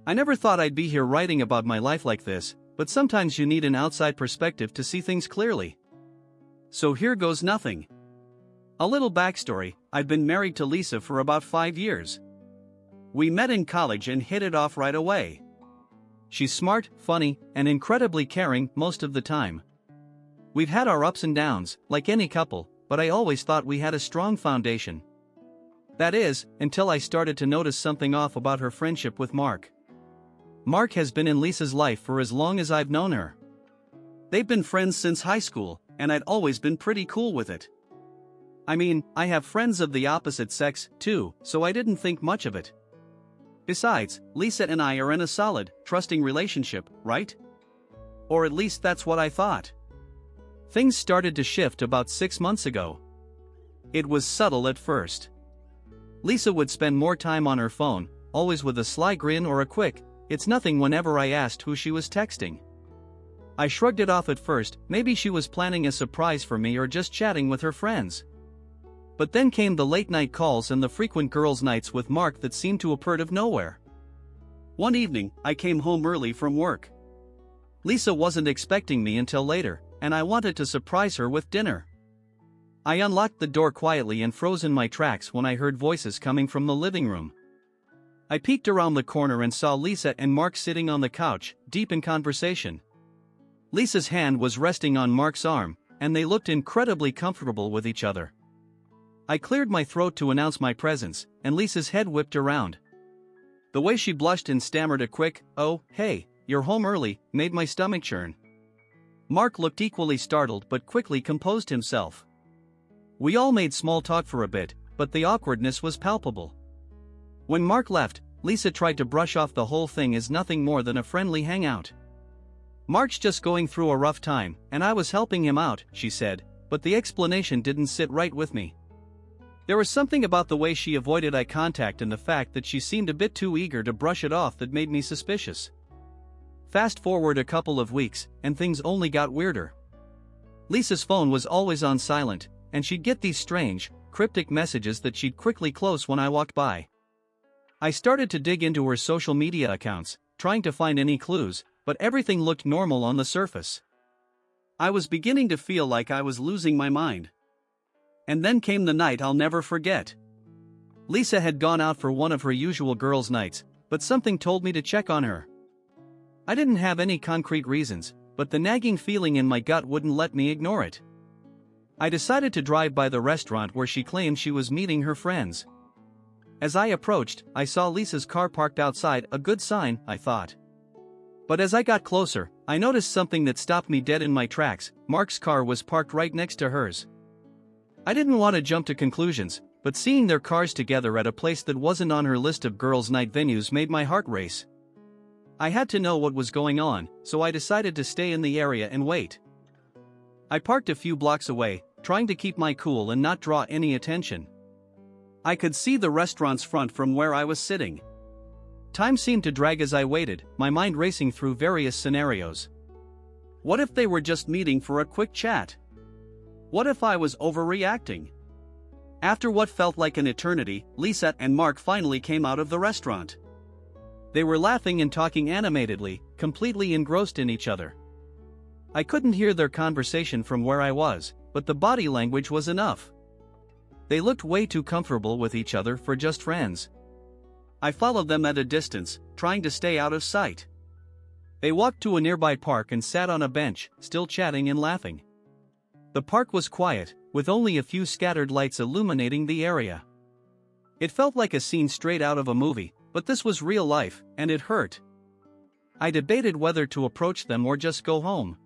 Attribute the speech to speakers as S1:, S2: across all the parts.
S1: I never thought I'd be here writing about my life like this, but sometimes you need an outside perspective to see things clearly. So here goes nothing. A little backstory: I've been married to Lisa for about 5 years. We met in college and hit it off right away. She's smart, funny, and incredibly caring most of the time. We've had our ups and downs, like any couple, but I always thought we had a strong foundation. That is, until I started to notice something off about her friendship with Mark. Mark has been in Lisa's life for as long as I've known her. They've been friends since high school, and I'd always been pretty cool with it. I mean, I have friends of the opposite sex, too, so I didn't think much of it. Besides, Lisa and I are in a solid, trusting relationship, right? Or at least that's what I thought. Things started to shift about 6 months ago. It was subtle at first. Lisa would spend more time on her phone, always with a sly grin or a quick, "It's nothing" whenever I asked who she was texting. I shrugged it off at first, maybe she was planning a surprise for me or just chatting with her friends. But then came the late-night calls and the frequent girls' nights with Mark that seemed to appear out of nowhere. One evening, I came home early from work. Lisa wasn't expecting me until later, and I wanted to surprise her with dinner. I unlocked the door quietly and froze in my tracks when I heard voices coming from the living room. I peeked around the corner and saw Lisa and Mark sitting on the couch, deep in conversation. Lisa's hand was resting on Mark's arm, and they looked incredibly comfortable with each other. I cleared my throat to announce my presence, and Lisa's head whipped around. The way she blushed and stammered a quick, "Oh, hey, you're home early," made my stomach churn. Mark looked equally startled but quickly composed himself. We all made small talk for a bit, but the awkwardness was palpable. When Mark left, Lisa tried to brush off the whole thing as nothing more than a friendly hangout. "Mark's just going through a rough time, and I was helping him out," she said, but the explanation didn't sit right with me. There was something about the way she avoided eye contact and the fact that she seemed a bit too eager to brush it off that made me suspicious. Fast forward a couple of weeks, and things only got weirder. Lisa's phone was always on silent, and she'd get these strange, cryptic messages that she'd quickly close when I walked by. I started to dig into her social media accounts, trying to find any clues, but everything looked normal on the surface. I was beginning to feel like I was losing my mind. And then came the night I'll never forget. Lisa had gone out for one of her usual girls' nights, but something told me to check on her. I didn't have any concrete reasons, but the nagging feeling in my gut wouldn't let me ignore it. I decided to drive by the restaurant where she claimed she was meeting her friends. As I approached, I saw Lisa's car parked outside, a good sign, I thought. But as I got closer, I noticed something that stopped me dead in my tracks. Mark's car was parked right next to hers. I didn't want to jump to conclusions, but seeing their cars together at a place that wasn't on her list of girls' night venues made my heart race. I had to know what was going on, so I decided to stay in the area and wait. I parked a few blocks away, trying to keep my cool and not draw any attention. I could see the restaurant's front from where I was sitting. Time seemed to drag as I waited, my mind racing through various scenarios. What if they were just meeting for a quick chat? What if I was overreacting? After what felt like an eternity, Lisa and Mark finally came out of the restaurant. They were laughing and talking animatedly, completely engrossed in each other. I couldn't hear their conversation from where I was, but the body language was enough. They looked way too comfortable with each other for just friends. I followed them at a distance, trying to stay out of sight. They walked to a nearby park and sat on a bench, still chatting and laughing. The park was quiet, with only a few scattered lights illuminating the area. It felt like a scene straight out of a movie, but this was real life, and it hurt. I debated whether to approach them or just go home.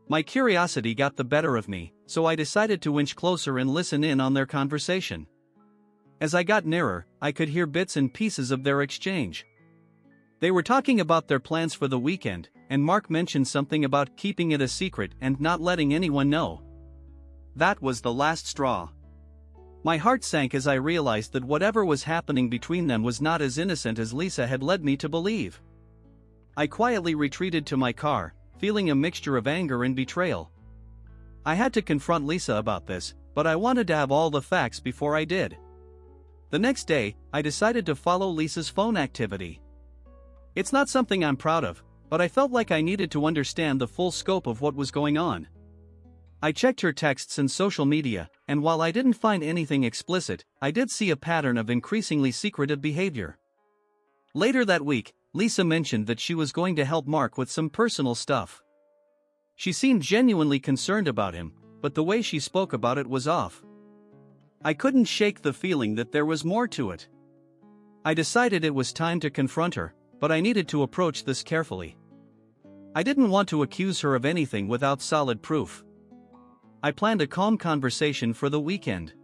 S1: My curiosity got the better of me, so I decided to inch closer and listen in on their conversation. As I got nearer, I could hear bits and pieces of their exchange. They were talking about their plans for the weekend, and Mark mentioned something about keeping it a secret and not letting anyone know. That was the last straw. My heart sank as I realized that whatever was happening between them was not as innocent as Lisa had led me to believe. I quietly retreated to my car, feeling a mixture of anger and betrayal. I had to confront Lisa about this, but I wanted to have all the facts before I did. The next day, I decided to follow Lisa's phone activity. It's not something I'm proud of, but I felt like I needed to understand the full scope of what was going on. I checked her texts and social media, and while I didn't find anything explicit, I did see a pattern of increasingly secretive behavior. Later that week, Lisa mentioned that she was going to help Mark with some personal stuff. She seemed genuinely concerned about him, but the way she spoke about it was off. I couldn't shake the feeling that there was more to it. I decided it was time to confront her, but I needed to approach this carefully. I didn't want to accuse her of anything without solid proof. I planned a calm conversation for the weekend.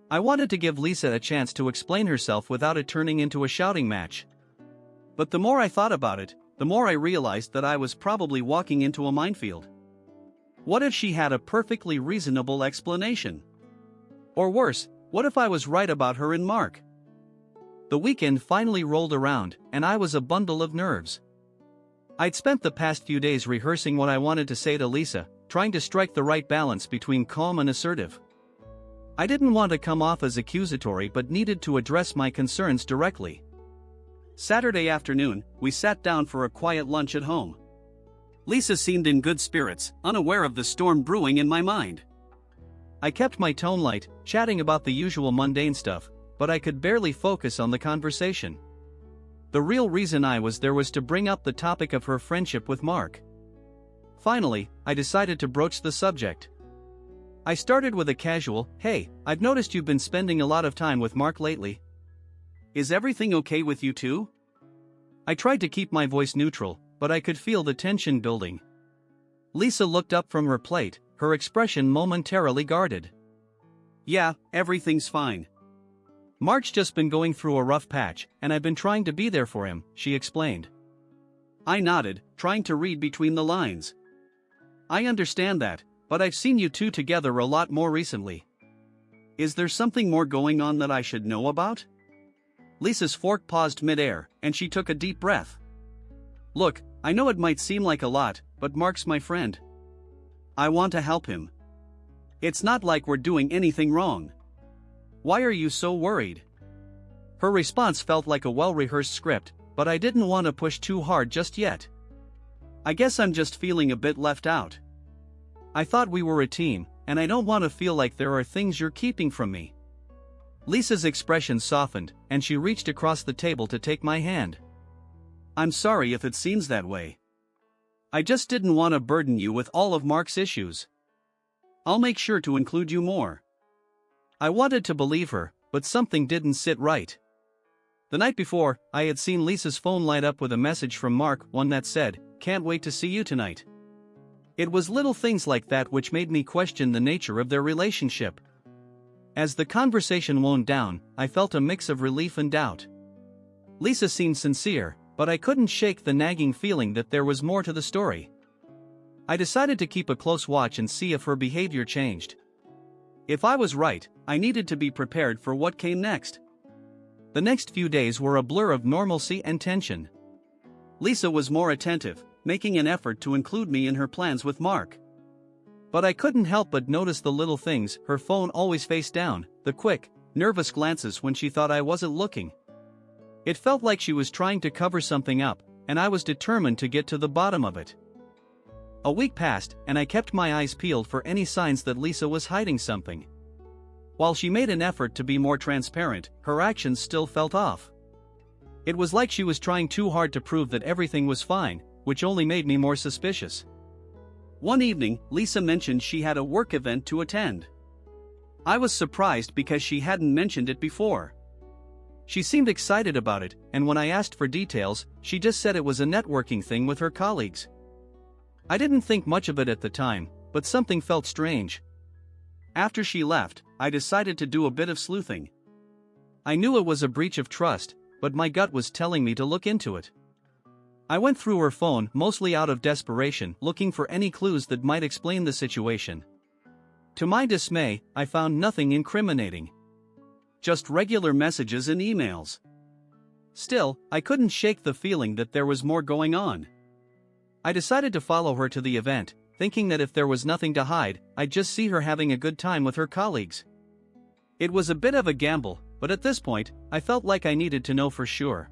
S1: I wanted to give Lisa a chance to explain herself without it turning into a shouting match. But the more I thought about it, the more I realized that I was probably walking into a minefield. What if she had a perfectly reasonable explanation? Or worse, what if I was right about her and Mark? The weekend finally rolled around, and I was a bundle of nerves. I'd spent the past few days rehearsing what I wanted to say to Lisa, trying to strike the right balance between calm and assertive. I didn't want to come off as accusatory but needed to address my concerns directly. Saturday afternoon, we sat down for a quiet lunch at home. Lisa seemed in good spirits, unaware of the storm brewing in my mind. I kept my tone light, chatting about the usual mundane stuff, but I could barely focus on the conversation. The real reason I was there was to bring up the topic of her friendship with Mark. Finally, I decided to broach the subject. I started with a casual, "Hey, I've noticed you've been spending a lot of time with Mark lately. Is everything okay with you two?" I tried to keep my voice neutral, but I could feel the tension building. Lisa looked up from her plate, her expression momentarily guarded. "Yeah, everything's fine. Mark's just been going through a rough patch, and I've been trying to be there for him," she explained. I nodded, trying to read between the lines. "I understand that, but I've seen you two together a lot more recently. Is there something more going on that I should know about?" Lisa's fork paused midair, and she took a deep breath. "Look, I know it might seem like a lot, but Mark's my friend. I want to help him. It's not like we're doing anything wrong. Why are you so worried?" Her response felt like a well-rehearsed script, but I didn't want to push too hard just yet. "I guess I'm just feeling a bit left out. I thought we were a team, and I don't want to feel like there are things you're keeping from me." Lisa's expression softened, and she reached across the table to take my hand. "I'm sorry if it seems that way. I just didn't want to burden you with all of Mark's issues. I'll make sure to include you more." I wanted to believe her, but something didn't sit right. The night before, I had seen Lisa's phone light up with a message from Mark, one that said, "Can't wait to see you tonight." It was little things like that which made me question the nature of their relationship. As the conversation wound down, I felt a mix of relief and doubt. Lisa seemed sincere, but I couldn't shake the nagging feeling that there was more to the story. I decided to keep a close watch and see if her behavior changed. If I was right, I needed to be prepared for what came next. The next few days were a blur of normalcy and tension. Lisa was more attentive, making an effort to include me in her plans with Mark. But I couldn't help but notice the little things: her phone always face down, the quick, nervous glances when she thought I wasn't looking. It felt like she was trying to cover something up, and I was determined to get to the bottom of it. A week passed, and I kept my eyes peeled for any signs that Lisa was hiding something. While she made an effort to be more transparent, her actions still felt off. It was like she was trying too hard to prove that everything was fine, which only made me more suspicious. One evening, Lisa mentioned she had a work event to attend. I was surprised because she hadn't mentioned it before. She seemed excited about it, and when I asked for details, she just said it was a networking thing with her colleagues. I didn't think much of it at the time, but something felt strange. After she left, I decided to do a bit of sleuthing. I knew it was a breach of trust, but my gut was telling me to look into it. I went through her phone, mostly out of desperation, looking for any clues that might explain the situation. To my dismay, I found nothing incriminating. Just regular messages and emails. Still, I couldn't shake the feeling that there was more going on. I decided to follow her to the event, thinking that if there was nothing to hide, I'd just see her having a good time with her colleagues. It was a bit of a gamble, but at this point, I felt like I needed to know for sure.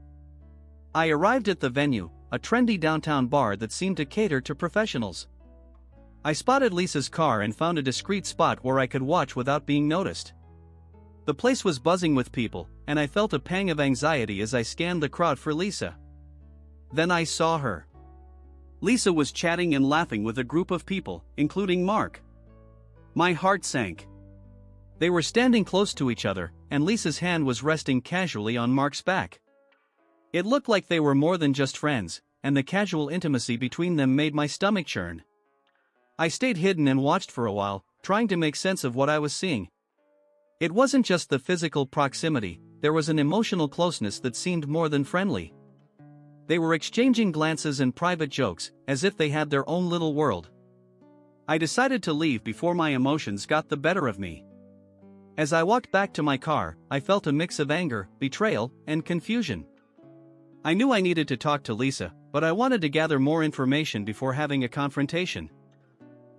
S1: I arrived at the venue, a trendy downtown bar that seemed to cater to professionals. I spotted Lisa's car and found a discreet spot where I could watch without being noticed. The place was buzzing with people, and I felt a pang of anxiety as I scanned the crowd for Lisa. Then I saw her. Lisa was chatting and laughing with a group of people, including Mark. My heart sank. They were standing close to each other, and Lisa's hand was resting casually on Mark's back. It looked like they were more than just friends, and the casual intimacy between them made my stomach churn. I stayed hidden and watched for a while, trying to make sense of what I was seeing. It wasn't just the physical proximity, there was an emotional closeness that seemed more than friendly. They were exchanging glances and private jokes, as if they had their own little world. I decided to leave before my emotions got the better of me. As I walked back to my car, I felt a mix of anger, betrayal, and confusion. I knew I needed to talk to Lisa, but I wanted to gather more information before having a confrontation.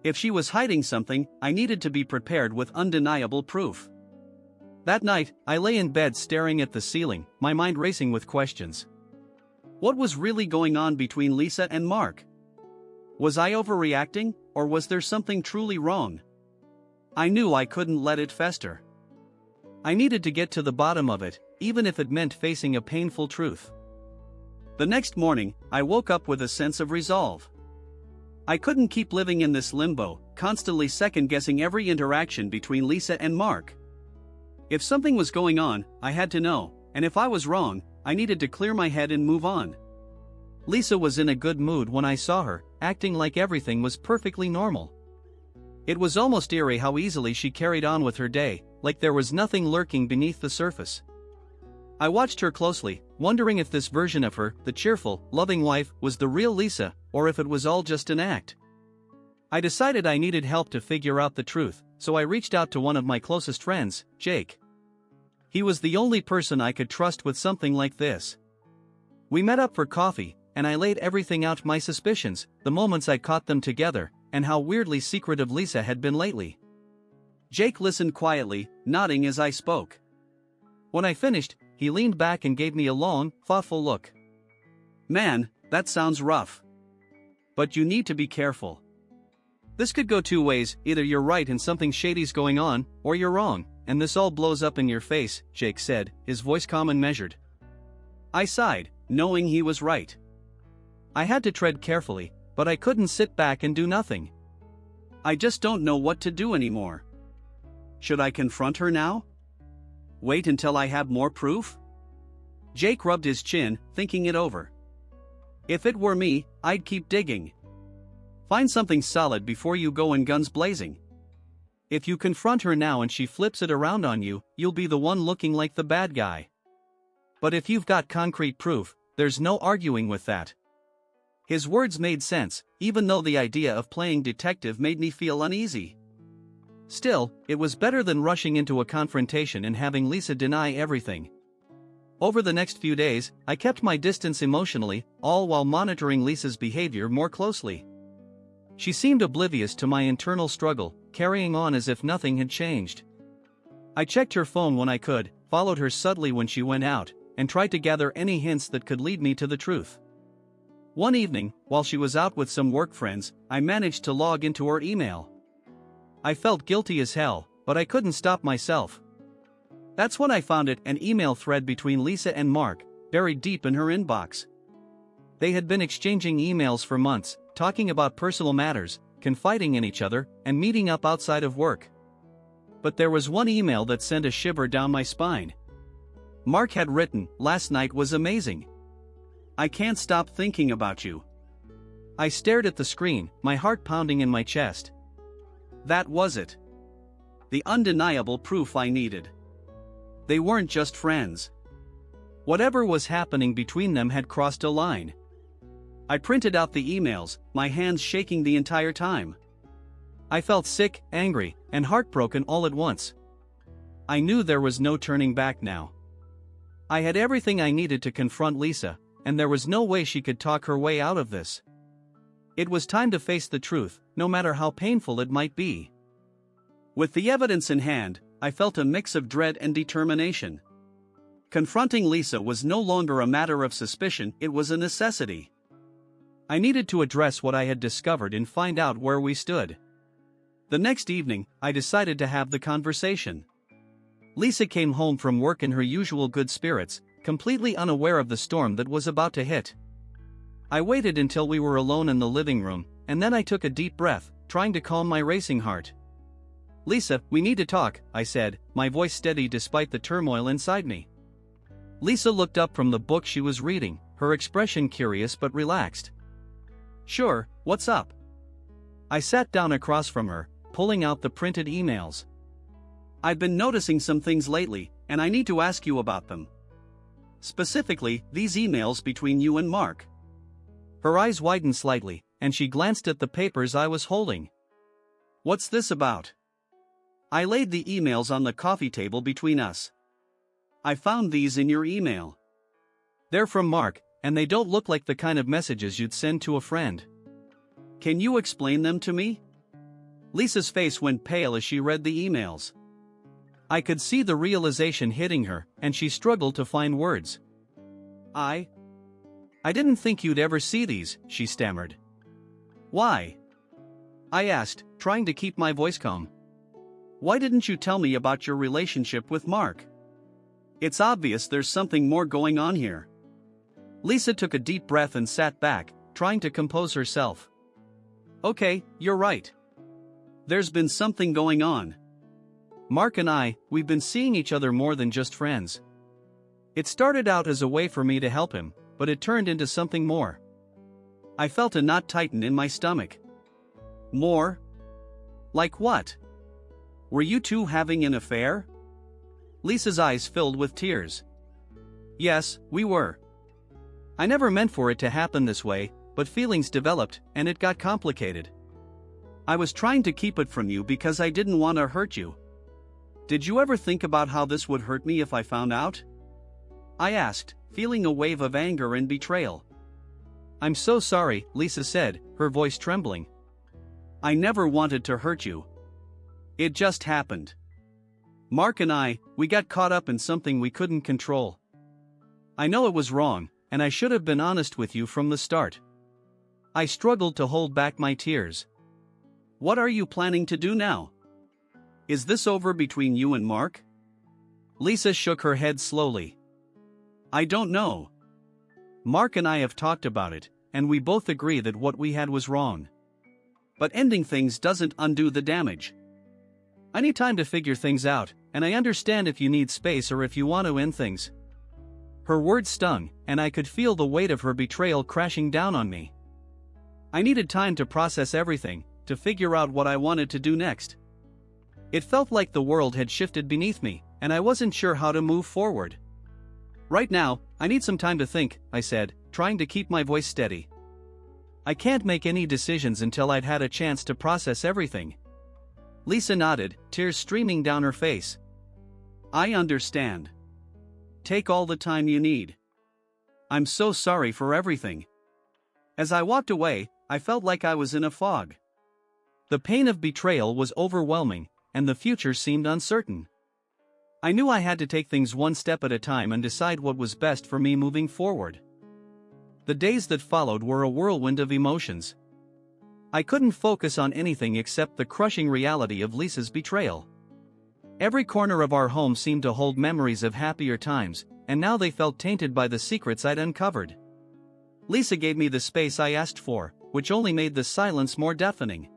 S1: If she was hiding something, I needed to be prepared with undeniable proof. That night, I lay in bed staring at the ceiling, my mind racing with questions. What was really going on between Lisa and Mark? Was I overreacting, or was there something truly wrong? I knew I couldn't let it fester. I needed to get to the bottom of it, even if it meant facing a painful truth. The next morning, I woke up with a sense of resolve. I couldn't keep living in this limbo, constantly second-guessing every interaction between Lisa and Mark. If something was going on, I had to know, and if I was wrong, I needed to clear my head and move on. Lisa was in a good mood when I saw her, acting like everything was perfectly normal. It was almost eerie how easily she carried on with her day, like there was nothing lurking beneath the surface. I watched her closely, wondering if this version of her, the cheerful, loving wife, was the real Lisa, or if it was all just an act. I decided I needed help to figure out the truth, so I reached out to one of my closest friends, Jake. He was the only person I could trust with something like this. We met up for coffee, and I laid everything out, my suspicions, the moments I caught them together, and how weirdly secretive Lisa had been lately. Jake listened quietly, nodding as I spoke. When I finished, he leaned back and gave me a long, thoughtful look. Man, that sounds rough. But you need to be careful. This could go two ways, either you're right and something shady's going on, or you're wrong, and this all blows up in your face, Jake said, his voice calm and measured. I sighed, knowing he was right. I had to tread carefully, but I couldn't sit back and do nothing. I just don't know what to do anymore. Should I confront her now? Wait until I have more proof? Jake rubbed his chin, thinking it over. If it were me, I'd keep digging. Find something solid before you go in guns blazing. If you confront her now and she flips it around on you, you'll be the one looking like the bad guy. But if you've got concrete proof, there's no arguing with that. His words made sense, even though the idea of playing detective made me feel uneasy. Still, it was better than rushing into a confrontation and having Lisa deny everything. Over the next few days, I kept my distance emotionally, all while monitoring Lisa's behavior more closely. She seemed oblivious to my internal struggle, carrying on as if nothing had changed. I checked her phone when I could, followed her subtly when she went out, and tried to gather any hints that could lead me to the truth. One evening, while she was out with some work friends, I managed to log into her email. I felt guilty as hell, but I couldn't stop myself. That's when I found it, an email thread between Lisa and Mark, buried deep in her inbox. They had been exchanging emails for months, talking about personal matters, confiding in each other, and meeting up outside of work. But there was one email that sent a shiver down my spine. Mark had written, "Last night was amazing. I can't stop thinking about you." I stared at the screen, my heart pounding in my chest. That was it. The undeniable proof I needed. They weren't just friends. Whatever was happening between them had crossed a line. I printed out the emails, my hands shaking the entire time. I felt sick, angry, and heartbroken all at once. I knew there was no turning back now. I had everything I needed to confront Lisa, and there was no way she could talk her way out of this. It was time to face the truth, no matter how painful it might be. With the evidence in hand, I felt a mix of dread and determination. Confronting Lisa was no longer a matter of suspicion, it was a necessity. I needed to address what I had discovered and find out where we stood. The next evening, I decided to have the conversation. Lisa came home from work in her usual good spirits, completely unaware of the storm that was about to hit. I waited until we were alone in the living room, and then I took a deep breath, trying to calm my racing heart. "Lisa, we need to talk," I said, my voice steady despite the turmoil inside me. Lisa looked up from the book she was reading, her expression curious but relaxed. "Sure, what's up?" I sat down across from her, pulling out the printed emails. "I've been noticing some things lately, and I need to ask you about them. Specifically, these emails between you and Mark." Her eyes widened slightly, and she glanced at the papers I was holding. "What's this about?" I laid the emails on the coffee table between us. "I found these in your email. They're from Mark, and they don't look like the kind of messages you'd send to a friend. Can you explain them to me?" Lisa's face went pale as she read the emails. I could see the realization hitting her, and she struggled to find words. I didn't think you'd ever see these," she stammered. "Why?" I asked, trying to keep my voice calm. "Why didn't you tell me about your relationship with Mark? It's obvious there's something more going on here." Lisa took a deep breath and sat back, trying to compose herself. "Okay, you're right. There's been something going on. Mark and we've been seeing each other more than just friends. It started out as a way for me to help him, but it turned into something more." I felt a knot tighten in my stomach. "More? Like what? Were you two having an affair?" Lisa's eyes filled with tears. "Yes, we were. I never meant for it to happen this way, but feelings developed, and it got complicated. I was trying to keep it from you because I didn't want to hurt you. Did you ever think about how this would hurt me if I found out?" I asked, feeling a wave of anger and betrayal. "I'm so sorry," Lisa said, her voice trembling. "I never wanted to hurt you. It just happened. Mark and we got caught up in something we couldn't control. I know it was wrong, and I should have been honest with you from the start." I struggled to hold back my tears. "What are you planning to do now? Is this over between you and Mark?" Lisa shook her head slowly. "I don't know. Mark and I have talked about it, and we both agree that what we had was wrong. But ending things doesn't undo the damage. I need time to figure things out, and I understand if you need space or if you want to end things." Her words stung, and I could feel the weight of her betrayal crashing down on me. I needed time to process everything, to figure out what I wanted to do next. It felt like the world had shifted beneath me, and I wasn't sure how to move forward. "Right now, I need some time to think," I said, trying to keep my voice steady. "I can't make any decisions until I'd had a chance to process everything." Lisa nodded, tears streaming down her face. "I understand. Take all the time you need. I'm so sorry for everything." As I walked away, I felt like I was in a fog. The pain of betrayal was overwhelming, and the future seemed uncertain. I knew I had to take things one step at a time and decide what was best for me moving forward. The days that followed were a whirlwind of emotions. I couldn't focus on anything except the crushing reality of Lisa's betrayal. Every corner of our home seemed to hold memories of happier times, and now they felt tainted by the secrets I'd uncovered. Lisa gave me the space I asked for, which only made the silence more deafening.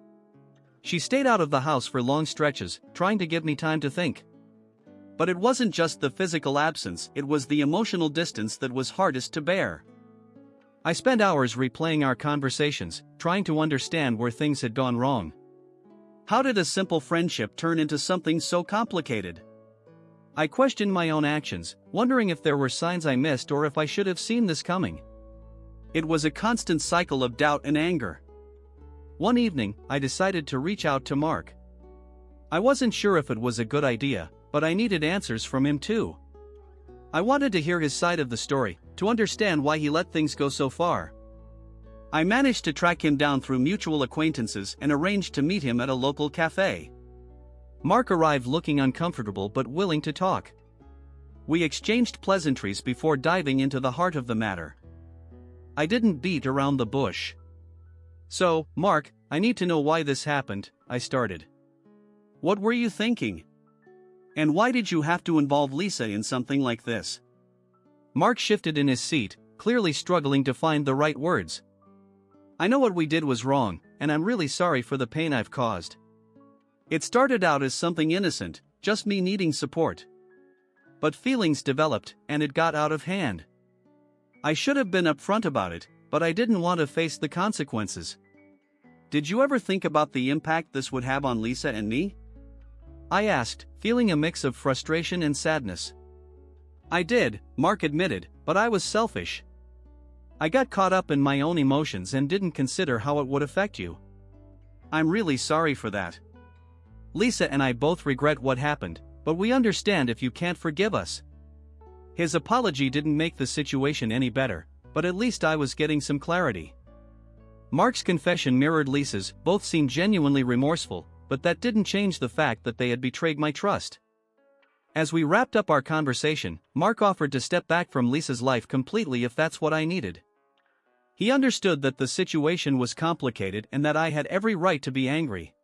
S1: She stayed out of the house for long stretches, trying to give me time to think. But it wasn't just the physical absence, it was the emotional distance that was hardest to bear. I spent hours replaying our conversations, trying to understand where things had gone wrong. How did a simple friendship turn into something so complicated? I questioned my own actions, wondering if there were signs I missed or if I should have seen this coming. It was a constant cycle of doubt and anger. One evening, I decided to reach out to Mark. I wasn't sure if it was a good idea, but I needed answers from him too. I wanted to hear his side of the story, to understand why he let things go so far. I managed to track him down through mutual acquaintances and arranged to meet him at a local cafe. Mark arrived looking uncomfortable but willing to talk. We exchanged pleasantries before diving into the heart of the matter. I didn't beat around the bush. "So, Mark, I need to know why this happened," I started. "What were you thinking? And why did you have to involve Lisa in something like this?" Mark shifted in his seat, clearly struggling to find the right words. "I know what we did was wrong, and I'm really sorry for the pain I've caused. It started out as something innocent, just me needing support. But feelings developed, and it got out of hand. I should have been upfront about it, but I didn't want to face the consequences." "Did you ever think about the impact this would have on Lisa and me?" I asked, feeling a mix of frustration and sadness. "I did," Mark admitted, "but I was selfish. I got caught up in my own emotions and didn't consider how it would affect you. I'm really sorry for that. Lisa and I both regret what happened, but we understand if you can't forgive us." His apology didn't make the situation any better, but at least I was getting some clarity. Mark's confession mirrored Lisa's, both seemed genuinely remorseful, but that didn't change the fact that they had betrayed my trust. As we wrapped up our conversation, Mark offered to step back from Lisa's life completely if that's what I needed. He understood that the situation was complicated and that I had every right to be angry.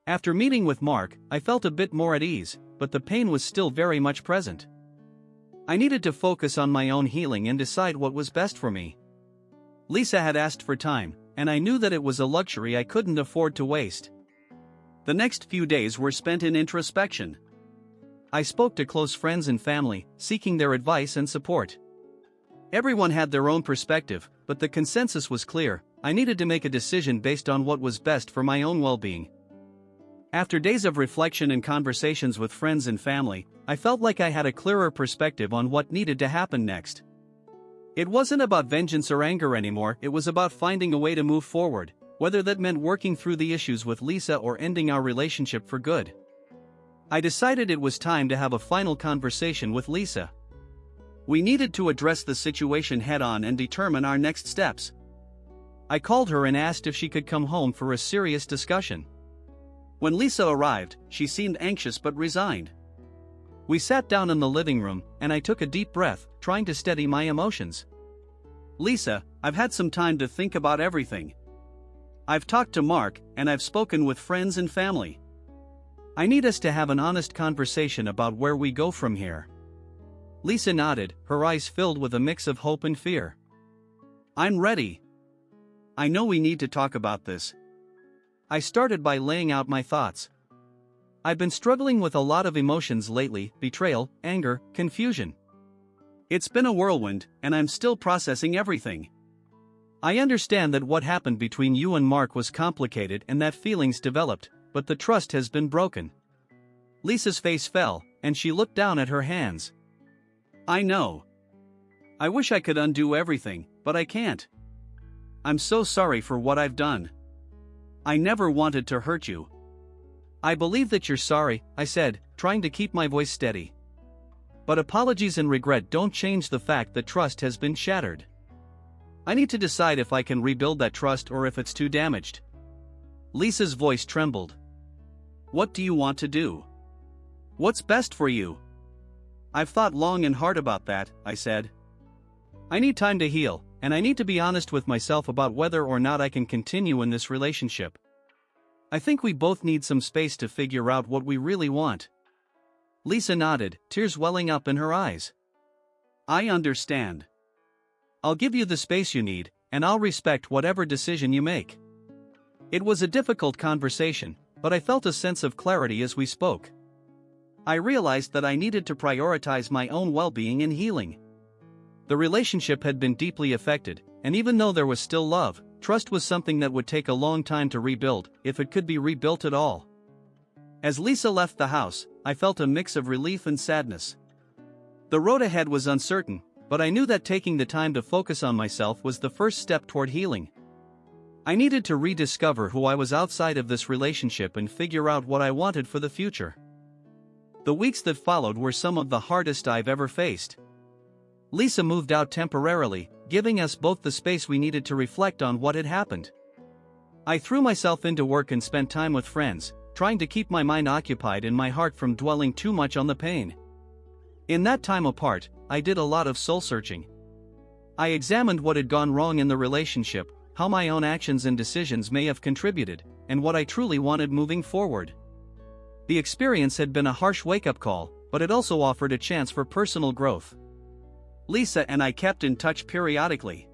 S1: After meeting with Mark, I felt a bit more at ease, but the pain was still very much present. I needed to focus on my own healing and decide what was best for me. Lisa had asked for time, and I knew that it was a luxury I couldn't afford to waste. The next few days were spent in introspection. I spoke to close friends and family, seeking their advice and support. Everyone had their own perspective, but the consensus was clear: I needed to make a decision based on what was best for my own well-being. After days of reflection and conversations with friends and family, I felt like I had a clearer perspective on what needed to happen next. It wasn't about vengeance or anger anymore, it was about finding a way to move forward, whether that meant working through the issues with Lisa or ending our relationship for good. I decided it was time to have a final conversation with Lisa. We needed to address the situation head-on and determine our next steps. I called her and asked if she could come home for a serious discussion. When Lisa arrived, she seemed anxious but resigned. We sat down in the living room, and I took a deep breath, trying to steady my emotions. "Lisa, I've had some time to think about everything. I've talked to Mark, and I've spoken with friends and family. I need us to have an honest conversation about where we go from here." Lisa nodded, her eyes filled with a mix of hope and fear. "I'm ready. I know we need to talk about this." I started by laying out my thoughts. I've been struggling with a lot of emotions lately: betrayal, anger, confusion. It's been a whirlwind, and I'm still processing everything. I understand that what happened between you and Mark was complicated and that feelings developed, but the trust has been broken. Lisa's face fell, and she looked down at her hands. "I know. I wish I could undo everything, but I can't. I'm so sorry for what I've done. I never wanted to hurt you." "I believe that you're sorry," I said, trying to keep my voice steady. "But apologies and regret don't change the fact that trust has been shattered. I need to decide if I can rebuild that trust or if it's too damaged." Lisa's voice trembled. "What do you want to do? What's best for you?" "I've thought long and hard about that," I said. "I need time to heal, and I need to be honest with myself about whether or not I can continue in this relationship. I think we both need some space to figure out what we really want." Lisa nodded, tears welling up in her eyes. "I understand. I'll give you the space you need, and I'll respect whatever decision you make." It was a difficult conversation, but I felt a sense of clarity as we spoke. I realized that I needed to prioritize my own well-being and healing. The relationship had been deeply affected, and even though there was still love, trust was something that would take a long time to rebuild, if it could be rebuilt at all. As Lisa left the house, I felt a mix of relief and sadness. The road ahead was uncertain, but I knew that taking the time to focus on myself was the first step toward healing. I needed to rediscover who I was outside of this relationship and figure out what I wanted for the future. The weeks that followed were some of the hardest I've ever faced. Lisa moved out temporarily, giving us both the space we needed to reflect on what had happened. I threw myself into work and spent time with friends, trying to keep my mind occupied and my heart from dwelling too much on the pain. In that time apart, I did a lot of soul-searching. I examined what had gone wrong in the relationship, how my own actions and decisions may have contributed, and what I truly wanted moving forward. The experience had been a harsh wake-up call, but it also offered a chance for personal growth. Lisa and I kept in touch periodically.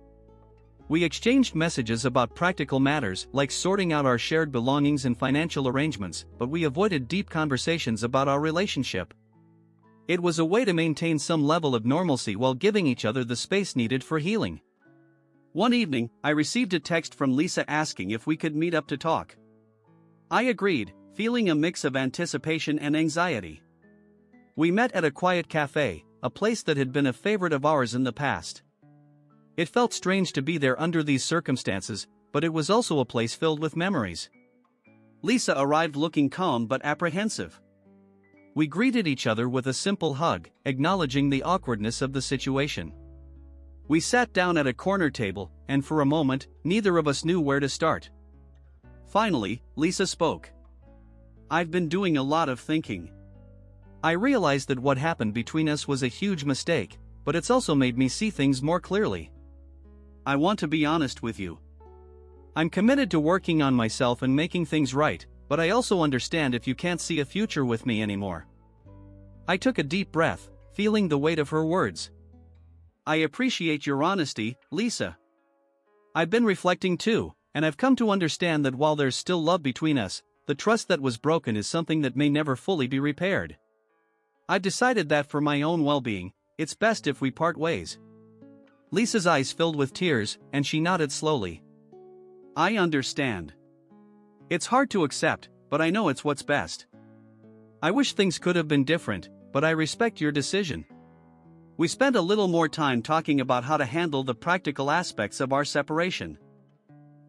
S1: We exchanged messages about practical matters like sorting out our shared belongings and financial arrangements, but we avoided deep conversations about our relationship. It was a way to maintain some level of normalcy while giving each other the space needed for healing. One evening, I received a text from Lisa asking if we could meet up to talk. I agreed, feeling a mix of anticipation and anxiety. We met at a quiet cafe, a place that had been a favorite of ours in the past. It felt strange to be there under these circumstances, but it was also a place filled with memories. Lisa arrived looking calm but apprehensive. We greeted each other with a simple hug, acknowledging the awkwardness of the situation. We sat down at a corner table, and for a moment, neither of us knew where to start. Finally, Lisa spoke. "I've been doing a lot of thinking. I realized that what happened between us was a huge mistake, but it's also made me see things more clearly. I want to be honest with you. I'm committed to working on myself and making things right, but I also understand if you can't see a future with me anymore." I took a deep breath, feeling the weight of her words. "I appreciate your honesty, Lisa. I've been reflecting too, and I've come to understand that while there's still love between us, the trust that was broken is something that may never fully be repaired. I've decided that for my own well-being, it's best if we part ways." Lisa's eyes filled with tears, and she nodded slowly. "I understand. It's hard to accept, but I know it's what's best. I wish things could have been different, but I respect your decision." We spent a little more time talking about how to handle the practical aspects of our separation.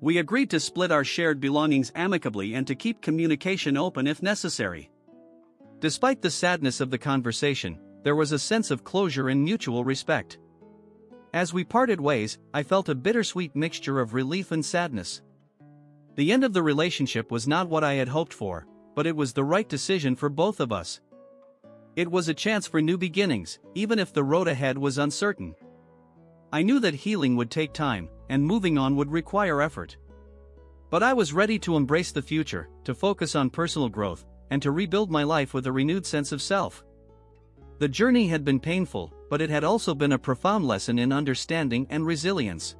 S1: We agreed to split our shared belongings amicably and to keep communication open if necessary. Despite the sadness of the conversation, there was a sense of closure and mutual respect. As we parted ways, I felt a bittersweet mixture of relief and sadness. The end of the relationship was not what I had hoped for, but it was the right decision for both of us. It was a chance for new beginnings, even if the road ahead was uncertain. I knew that healing would take time, and moving on would require effort. But I was ready to embrace the future, to focus on personal growth, and to rebuild my life with a renewed sense of self. The journey had been painful, but it had also been a profound lesson in understanding and resilience.